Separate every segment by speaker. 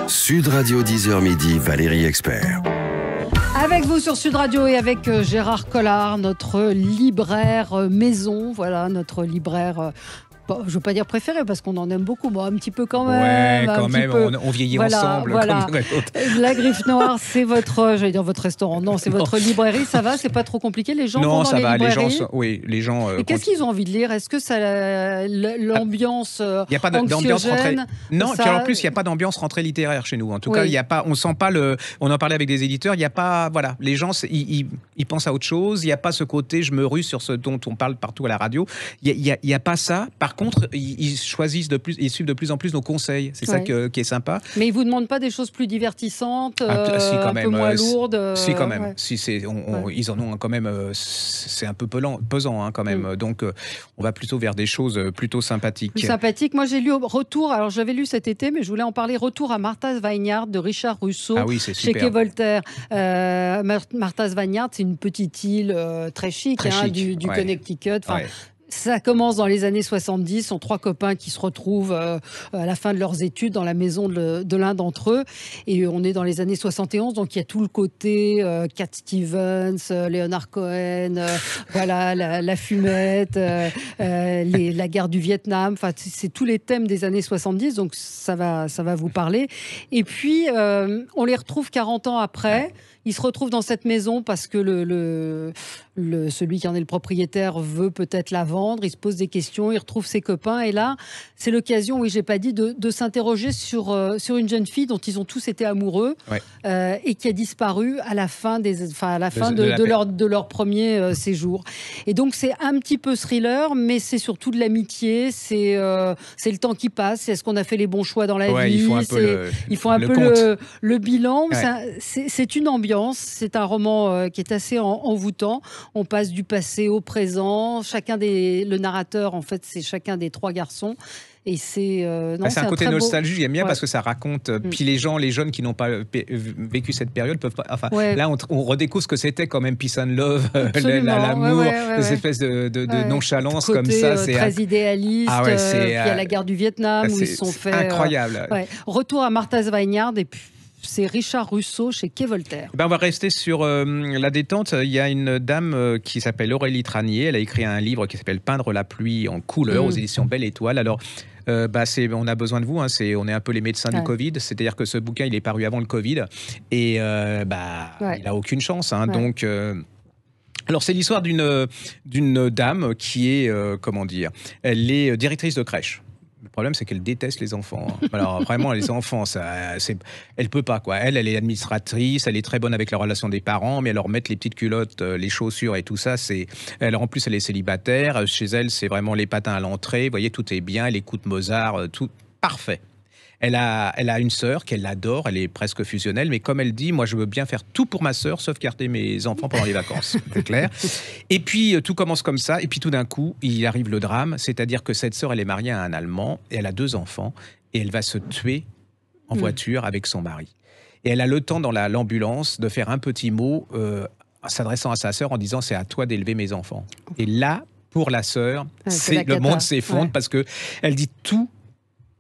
Speaker 1: Sud Radio 10h midi, Valérie Expert.
Speaker 2: Avec vous sur Sud Radio et avec Gérard Collard, notre libraire maison, voilà, notre libraire... Bon, je ne veux pas dire préféré parce qu'on en aime beaucoup, bon, un petit peu quand même.
Speaker 3: Ouais, quand même, on vieillit ensemble.
Speaker 2: Voilà.
Speaker 3: Comme
Speaker 2: La Griffe Noire, c'est votre, j'allais dire votre restaurant, non, c'est votre librairie, ça va, c'est pas trop compliqué, les gens vont dans les librairies.
Speaker 3: Les gens.
Speaker 2: Et qu'est-ce qu'ils ont envie de lire? Est-ce que ça, l'ambiance
Speaker 3: il n'y a pas d'ambiance rentrée. Non,
Speaker 2: ça...
Speaker 3: puis en plus, il n'y a pas d'ambiance rentrée littéraire chez nous. En tout cas, il y a pas, on sent pas le. On en parlait avec des éditeurs, il n'y a pas. Voilà, les gens, ils pensent à autre chose. Il n'y a pas ce côté, je me rue sur ce dont on parle partout à la radio. Il y a pas ça. Par contre, ils suivent de plus en plus nos conseils. C'est ça qui est sympa.
Speaker 2: Mais ils vous demandent pas des choses plus divertissantes,
Speaker 3: si, quand
Speaker 2: un
Speaker 3: même,
Speaker 2: peu moins lourdes.
Speaker 3: Si quand même. Ouais. Si ils en ont quand même. C'est un peu pesant quand même. Donc on va plutôt vers des choses plutôt sympathiques.
Speaker 2: Plus sympathiques. Moi j'ai lu Retour. Alors j'avais lu cet été, mais je voulais en parler. Retour à Martha's Vineyard de Richard Russo.
Speaker 3: Ah oui, c'est
Speaker 2: chez
Speaker 3: super.
Speaker 2: Quai Voltaire. Martha's Vineyard, c'est une petite île très chic, du Connecticut. Enfin, ça commence dans les années 70, ce sont trois copains qui se retrouvent à la fin de leurs études dans la maison de l'un d'entre eux. Et on est dans les années 71, donc il y a tout le côté Cat Stevens, Leonard Cohen, voilà, la fumette, la guerre du Vietnam. Enfin, c'est tous les thèmes des années 70, donc ça va vous parler. Et puis, on les retrouve 40 ans après. Ils se retrouvent dans cette maison parce que celui qui en est le propriétaire veut peut-être la vendre. Il se pose des questions, il retrouve ses copains. Et là, c'est l'occasion, oui, j'ai pas dit, de s'interroger sur une jeune fille dont ils ont tous été amoureux et qui a disparu à la fin de leur premier séjour. Et donc, c'est un petit peu thriller, mais c'est surtout de l'amitié. C'est le temps qui passe. Est-ce qu'on a fait les bons choix dans la vie? Ils font un peu le bilan. Ouais. C'est une ambiance. C'est un roman qui est assez envoûtant. On passe du passé au présent. Le narrateur, en fait, c'est chacun des trois garçons. Et c'est
Speaker 3: un côté nostalgie, j'aime bien parce que ça raconte. Puis les jeunes qui n'ont pas vécu cette période peuvent pas. Enfin, là, on redécouvre ce que c'était quand même Peace and Love, l'amour, des espèces de nonchalance comme ça.
Speaker 2: C'est très idéaliste. Puis il y a la guerre du Vietnam où ils se sont fait.
Speaker 3: Incroyable.
Speaker 2: Retour à Martha's Vineyard et puis. C'est Richard Russo chez Quai Voltaire.
Speaker 3: On va rester sur la détente. Il y a une dame qui s'appelle Aurélie Tranier. Elle a écrit un livre qui s'appelle Peindre la pluie en couleur aux éditions Belle Étoile. Alors, on a besoin de vous. On est un peu les médecins du Covid. C'est-à-dire que ce bouquin, il est paru avant le Covid. Et il n'a aucune chance. Donc... Alors, c'est l'histoire d'une dame qui est, elle est directrice de crèche. Le problème, c'est qu'elle déteste les enfants. Alors, vraiment, les enfants, elle peut pas, quoi. Elle est administratrice, elle est très bonne avec la relation des parents, mais alors mettre les petites culottes, les chaussures et tout ça, en plus, elle est célibataire. Chez elle, c'est vraiment les patins à l'entrée. Vous voyez, tout est bien. Elle écoute Mozart, tout parfait. Elle a une sœur qu'elle adore, elle est presque fusionnelle, mais comme elle dit, moi je veux bien faire tout pour ma sœur, sauf garder mes enfants pendant les vacances, c'est clair. Et puis tout commence comme ça, et puis tout d'un coup, il arrive le drame, c'est-à-dire que cette sœur, elle est mariée à un Allemand, et elle a 2 enfants, et elle va se tuer en voiture avec son mari. Et elle a le temps dans l'ambulance de faire un petit mot s'adressant à sa sœur en disant « c'est à toi d'élever mes enfants ». Et là, pour la sœur, le monde s'effondre parce que elle dit tout,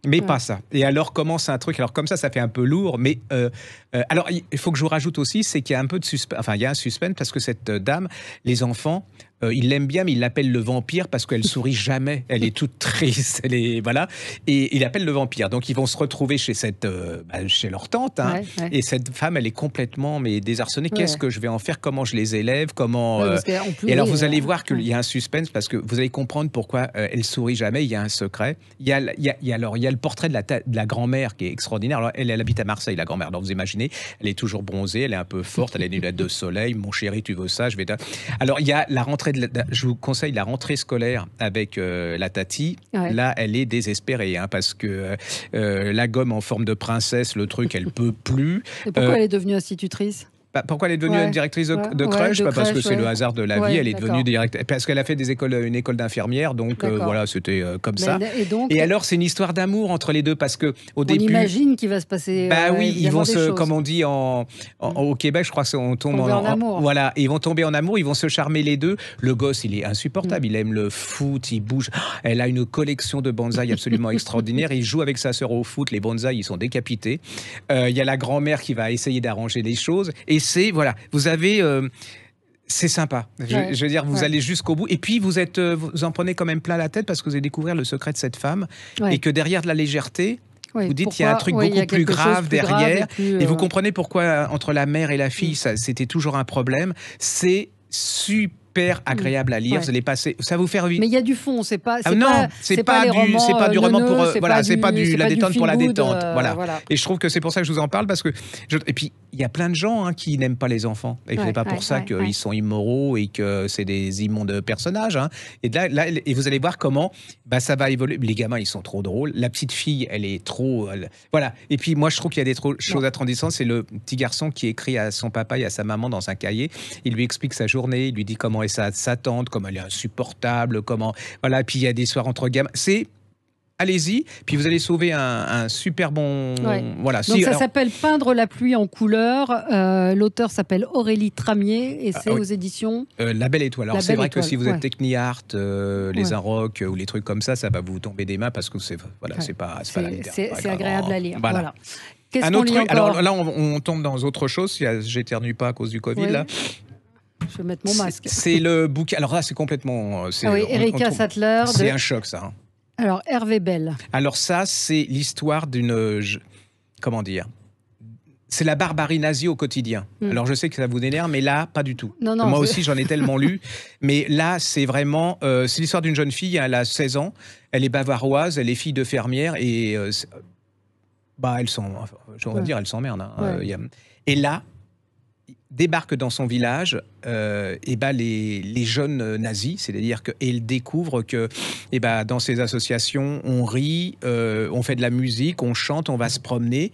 Speaker 3: mais pas ça. Et alors commence un truc. Alors comme ça fait un peu lourd. Mais alors il faut que je vous rajoute aussi, c'est qu'il y a un peu de suspense. Enfin, il y a un suspense parce que cette dame, les enfants, ils l'aiment bien, mais ils l'appellent le vampire parce qu'elle sourit jamais. Elle est toute triste. Voilà. Et il appelle le vampire. Donc ils vont se retrouver chez chez leur tante. Et cette femme, elle est complètement désarçonnée. Qu'est-ce que je vais en faire? Comment je les élève? Comment Et alors vous allez voir qu'il y a un suspense parce que vous allez comprendre pourquoi elle sourit jamais. Il y a un secret. Il y a le portrait de la grand-mère qui est extraordinaire. Alors elle habite à Marseille, la grand-mère. Donc vous imaginez, elle est toujours bronzée, elle est un peu forte, elle a des lunettes de soleil. Mon chéri, tu veux ça? Alors il y a la rentrée je vous conseille la rentrée scolaire avec la Tati. Là, elle est désespérée parce que la gomme en forme de princesse, le truc, elle peut plus.
Speaker 2: Et pourquoi elle est devenue institutrice?
Speaker 3: Pourquoi elle est devenue directrice de crèche? Parce que c'est le hasard de la vie. Elle est devenue directrice parce qu'elle a fait une école d'infirmière. Donc voilà, c'était comme ça. Et alors, c'est une histoire d'amour entre les deux parce que au début, on
Speaker 2: imagine qu'il va se passer.
Speaker 3: Oui, ils vont comme on dit au Québec, je crois qu'on tombe
Speaker 2: en amour.
Speaker 3: Voilà, ils vont tomber en amour. Ils vont se charmer les deux. Le gosse, il est insupportable. Il aime le foot, il bouge. Elle a une collection de bonsaïs absolument extraordinaire. Il joue avec sa sœur au foot. Les bonsaïs, ils sont décapités. Il y a la grand-mère qui va essayer d'arranger les choses. Et voilà, vous avez... c'est sympa. Je veux dire, vous allez jusqu'au bout. Et puis, vous en prenez quand même plein la tête parce que vous allez découvrir le secret de cette femme. Et que derrière de la légèreté, vous dites qu'il y a un truc beaucoup plus grave derrière. Et vous comprenez pourquoi, entre la mère et la fille, c'était toujours un problème. C'est super agréable à lire. Vous allez passer, ça vous fait revivre.
Speaker 2: Mais il y a du fond, c'est pas.
Speaker 3: C'est pas du roman pour c'est pas de la détente pour la détente. Voilà. Et je trouve que c'est pour ça que je vous en parle parce que et puis il y a plein de gens qui n'aiment pas les enfants. Et c'est pas pour ça qu'ils sont immoraux et que c'est des immondes personnages. Et là, et vous allez voir comment ça va évoluer. Les gamins, ils sont trop drôles. La petite fille, elle est trop. Voilà. Et puis moi, je trouve qu'il y a des choses attendissantes. C'est le petit garçon qui écrit à son papa et à sa maman dans un cahier. Il lui explique sa journée. Il lui dit comment est sa tante, comment elle est insupportable, comment voilà. Et puis il y a des soirs entre gamins. Allez-y, puis vous allez sauver un super bon... Voilà.
Speaker 2: Donc ça s'appelle Peindre la pluie en couleurs. L'auteur s'appelle Aurélie Tramier et c'est aux éditions...
Speaker 3: La Belle Étoile. Alors c'est vrai que si vous êtes Techni-Art, les Inrocks ou les trucs comme ça va vous tomber des mains parce que c'est pas la littérature.
Speaker 2: C'est agréable à lire. Voilà.
Speaker 3: Qu'est-ce qu'on lit encore ? Alors là, on tombe dans autre chose. J'éternue pas à cause du Covid, là.
Speaker 2: Je vais mettre mon masque.
Speaker 3: C'est le bouquin. Alors là, c'est complètement...
Speaker 2: Erika Sattler.
Speaker 3: C'est un choc, ça.
Speaker 2: Alors, Hervé Bell.
Speaker 3: Alors ça, c'est l'histoire d'une... Comment dire ? C'est la barbarie nazie au quotidien. Alors je sais que ça vous énerve, mais là, pas du tout.
Speaker 2: Non,
Speaker 3: moi aussi, j'en ai tellement lu. Mais là, c'est vraiment... c'est l'histoire d'une jeune fille, elle a 16 ans, elle est bavaroise, elle est fille de fermière, et elles s'emmerdent. Et là, débarque dans son village les jeunes nazis, c'est-à-dire qu'elle découvre que dans ces associations, on rit, on fait de la musique, on chante, on va se promener.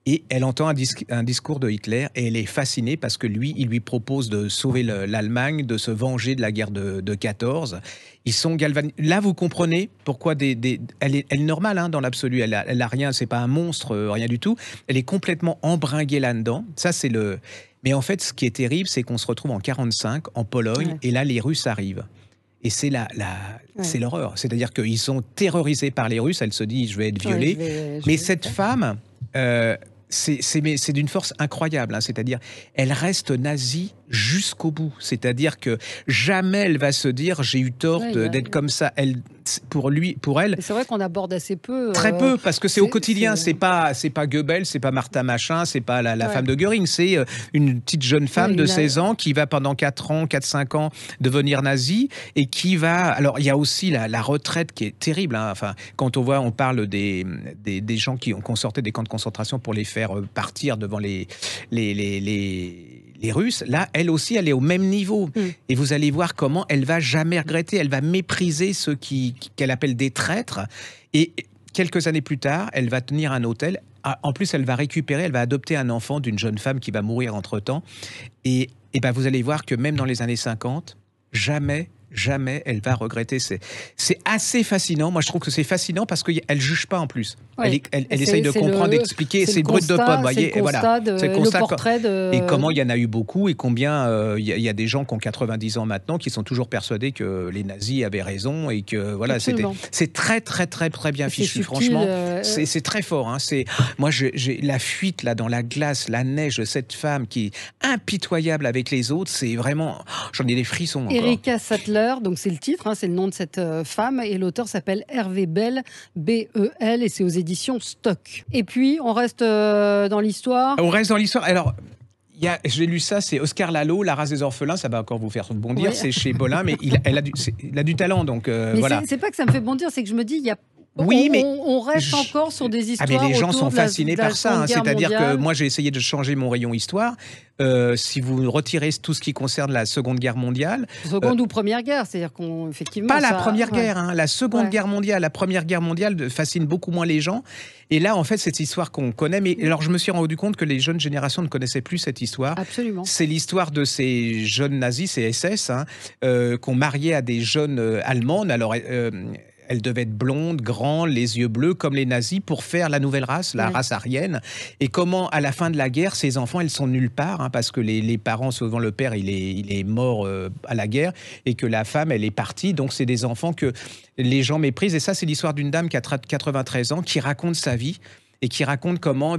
Speaker 3: Et elle entend un discours de Hitler et elle est fascinée parce que il lui propose de sauver l'Allemagne, de se venger de la guerre de 14. Ils sont galvanisés. Là, vous comprenez pourquoi elle est normale dans l'absolu. Elle a rien, c'est pas un monstre, rien du tout. Elle est complètement embringuée là-dedans. Ça, c'est le... Mais en fait, ce qui est terrible, c'est qu'on se retrouve en 1945, en Pologne, et là, les Russes arrivent. Et c'est c'est l'horreur. C'est-à-dire qu'ils sont terrorisés par les Russes. Elle se dit, je vais être violée. Mais cette femme... c'est d'une force incroyable, c'est-à-dire elle reste nazie jusqu'au bout, c'est-à-dire que jamais elle va se dire j'ai eu tort d'être comme ça. Pour elle,
Speaker 2: c'est vrai qu'on aborde assez peu.
Speaker 3: Très peu, parce que c'est au quotidien. C'est pas Goebbels, c'est pas Martha Machin, c'est pas la femme de Göring, c'est une petite jeune femme de 16 ans qui va pendant 4-5 ans devenir nazie et qui va... Alors il y a aussi la retraite qui est terrible. Enfin, quand on parle des gens qui sortait des camps de concentration pour les faire partir devant les Russes, là, elle aussi, elle est au même niveau. Et vous allez voir comment elle va jamais regretter, elle va mépriser ceux qu'elle appelle des traîtres. Et quelques années plus tard, elle va tenir un hôtel. En plus, elle va adopter un enfant d'une jeune femme qui va mourir entre-temps. Et vous allez voir que même dans les années 50, jamais elle va regretter. C'est assez fascinant. Moi, je trouve que c'est fascinant parce qu'elle ne juge pas en plus. Elle essaye de comprendre, d'expliquer. C'est brut de pomme.
Speaker 2: C'est le portrait de...
Speaker 3: Et comment il y en a eu beaucoup et combien il y a des gens qui ont 90 ans maintenant qui sont toujours persuadés que les nazis avaient raison et que voilà, c'est très, très, très, très bien fichu. Franchement, c'est très fort. Moi, j'ai la fuite là dans la glace, la neige, cette femme qui est impitoyable avec les autres. C'est vraiment... J'en ai des frissons encore.
Speaker 2: Erika Sattler, donc c'est le titre, c'est le nom de cette femme, et l'auteur s'appelle Hervé Bell, B-E-L, et c'est aux éditions Stock. Et puis, on reste dans l'histoire.
Speaker 3: On reste dans l'histoire. Alors, j'ai lu ça, c'est Oscar Lalo, La race des orphelins, ça va encore vous faire bondir, c'est chez Bolin, mais il a du talent, donc
Speaker 2: mais
Speaker 3: voilà.
Speaker 2: C'est pas que ça me fait bondir, c'est que je me dis, il y a
Speaker 3: Oui, mais
Speaker 2: on reste encore sur des histoires.
Speaker 3: Mais les gens sont fascinés par ça. C'est-à-dire que
Speaker 2: mondiale.
Speaker 3: moi, j'ai essayé de changer mon rayon histoire. Si vous retirez tout ce qui concerne la Seconde Guerre mondiale...
Speaker 2: Seconde ou Première Guerre, c'est-à-dire qu'effectivement...
Speaker 3: Pas la Première Guerre, hein, la Seconde Guerre mondiale. La Première Guerre mondiale fascine beaucoup moins les gens. Et là, en fait, cette histoire qu'on connaît... Mais alors, je me suis rendu compte que les jeunes générations ne connaissaient plus cette histoire.
Speaker 2: Absolument.
Speaker 3: C'est l'histoire de ces jeunes nazis, ces SS, qu'on mariait à des jeunes allemandes. Alors... elles devaient être blondes, grandes, les yeux bleus, comme les nazis, pour faire la nouvelle race, la race aryenne. Et comment, à la fin de la guerre, ces enfants, elles sont nulle part, parce que les parents, souvent le père, il est mort à la guerre, et que la femme, elle est partie. Donc, c'est des enfants que les gens méprisent. Et ça, c'est l'histoire d'une dame qui a 93 ans, qui raconte sa vie. Et qui raconte comment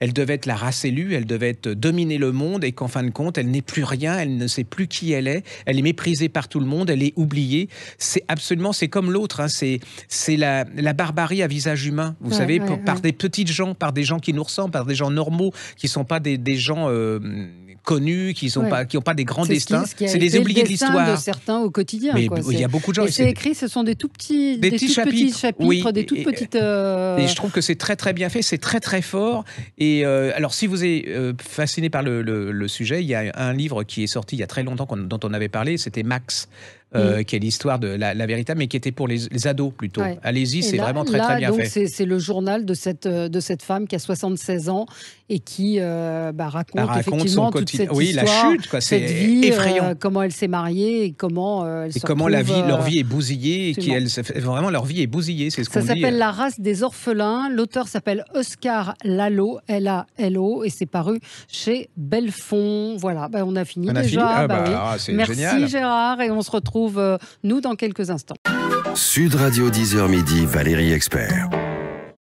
Speaker 3: elle devait être la race élue, elle devait dominer le monde, et qu'en fin de compte, elle n'est plus rien, elle ne sait plus qui elle est méprisée par tout le monde, elle est oubliée. C'est comme l'autre, c'est la barbarie à visage humain, vous savez, par des petites gens, par des gens qui nous ressemblent, par des gens normaux, qui ne sont pas des gens... connus, qui n'ont pas des grands destins. C'est des oubliés de l'histoire.
Speaker 2: De certains au quotidien.
Speaker 3: Mais il y a beaucoup de gens.
Speaker 2: Et c'est écrit, ce sont des tout petits, des petits chapitres, des toutes petites.
Speaker 3: Et je trouve que c'est très très bien fait, c'est très très fort. Et alors, si vous êtes fasciné par le sujet, il y a un livre qui est sorti il y a très longtemps dont on avait parlé, c'était Max. Qui est l'histoire de la véritable, mais qui était pour les ados plutôt. Allez-y, c'est vraiment très très bien fait.
Speaker 2: C'est le journal de cette femme qui a 76 ans et qui raconte effectivement toute cette histoire,
Speaker 3: la chute, quoi. C'est effrayant.
Speaker 2: Comment elle s'est mariée et comment elle se
Speaker 3: comment
Speaker 2: retrouve,
Speaker 3: leur vie est bousillée, vraiment leur vie est bousillée, c'est ce qu'on dit.
Speaker 2: Ça s'appelle La race des orphelins. L'auteur s'appelle Oscar Lalo, L-A-L-O, et c'est paru chez Belfond. Voilà, on a fini déjà.
Speaker 3: Merci génial.
Speaker 2: Gérard, et on se retrouve nous dans quelques instants.
Speaker 1: Sud Radio 10h midi, Valérie Expert.